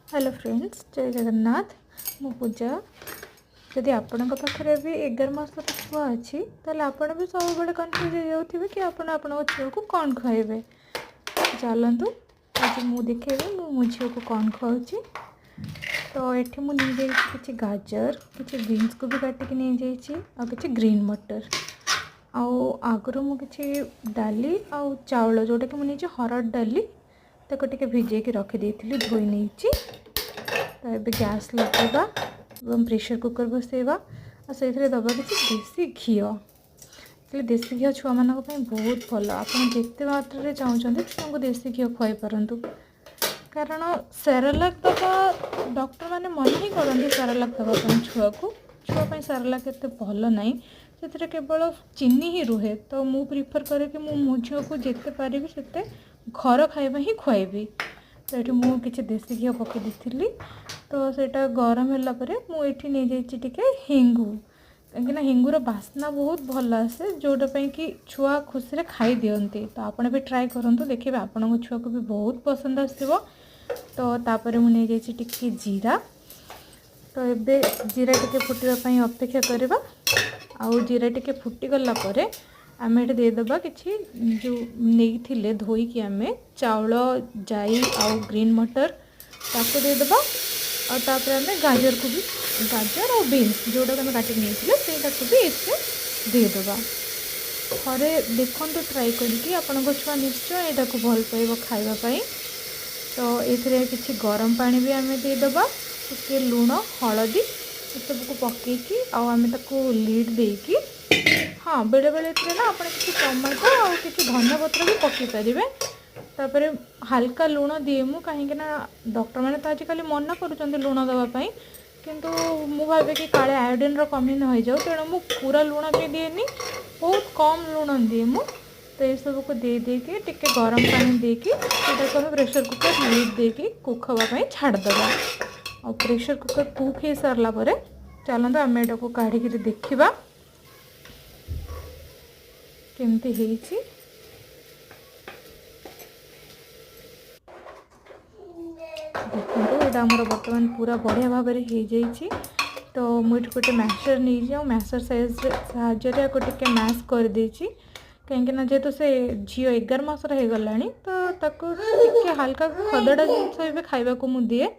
Hello friends, जय जगन्नाथ। मु पूजा। जदि आपण पाखे भी 11 मास छुआ अच्छी ताल आपण भी सब बड़े कन्फ्यूज हो जाऊे कि आपण छुआ को कौन खुआबे। चलतु आज मु देखेबी मो झील को कौन खुआची। तो ये मुझे किसी गाजर किसी बीन्स को भी काटिक नहीं जाइए किसी ग्रीन मटर आगु मुझे डाली आउ चाउल जोटा कि मुझे हरड़ डाली ताको टिके भिजेकी रखी धोई नहीं। तो ये गैस लगेगा और प्रेशर कुकर बसैबा और से दबा किसी देसी घी। देसी घी छुआ मान बहुत भल। आप जिते मात्रा चाहते छुआ को देसी घी खुआई पारतु। कारण सेरेलाक दबा डॉक्टर मैंने मन ही करती सेरेलाक दवाई छुआ को। छुआपाई सेरेलाक एत भल ना से केवल चीनी ही रुहे। तो मु प्रिफर करे कि मो झील को जिते पारि से घर खाଇବା ही खुआबी। तो ये मुझे देसी घी पकई दी। तो सेटा गरम है मुझे नहीं जाइए हिंगू कहीं हिंगूर बास्ना बहुत भल आसे जोटापाई कि छुआ खुशी खाई दिखती। तो आपड़ भी ट्राए करूँ देखिए आपण छुआ को भी बहुत पसंद आसो। तो तापर मुझे नहीं जाइए जीरा। तो ये जीरा टिके फुटापी अपेक्षा करवा। आउ जीरा टिके फुटीगला आम ये देदेबा कि जो नहीं धोईकी आम चाउल जाई आउ ग्रीन मटर ताको देदेबा। और तापर आम गाजर को भी गाजर और बीन्स जोटा आम काटिक नहीं भी इसमें देदेबा। थे देखो ट्राए करके आपण छुआ निश्चय यहाँ को भल पाइब खावाई। तो ये किसी गरम पानी भी आम देदेबा टे लुण हलदी सबको पकईकी आम लीड देकी। हाँ बेले बेले ना आप किसी टमाटो और किसी धनिया पत्र भी पकई पारे। तापर हाल्का लुण दिए मु कहीं डॉक्टर मैंने तो आजिकल मना कर लुण देवाई किंतु मु भावे कि काले आयोडीन कमी न हो जाऊ तेणु मु पूरा लुण भी दिएनी बहुत कम लुण दिए मु। तो ये सब को दे देके टिके गरम पानी देकी प्रेशर कुकर लीड देकी कुक हाँपाई छाड़देवा। और प्रेशर कुकर कुक हो सारा पर चलते आम यहाँ को काढ़ी देखा केमती है। देखो यहाँ आमर बर्तमान पूरा बढ़िया भाव में हो जाइए। तो मुझे गोटे मैशर नहीं जाऊँ मैशर साइज साहाଯ୍य टे मैश कर देची कहीं जेहेतु से झील 11 मासर हो गला तो ताको हल्का खदड़ा जिनस खावा को मुझे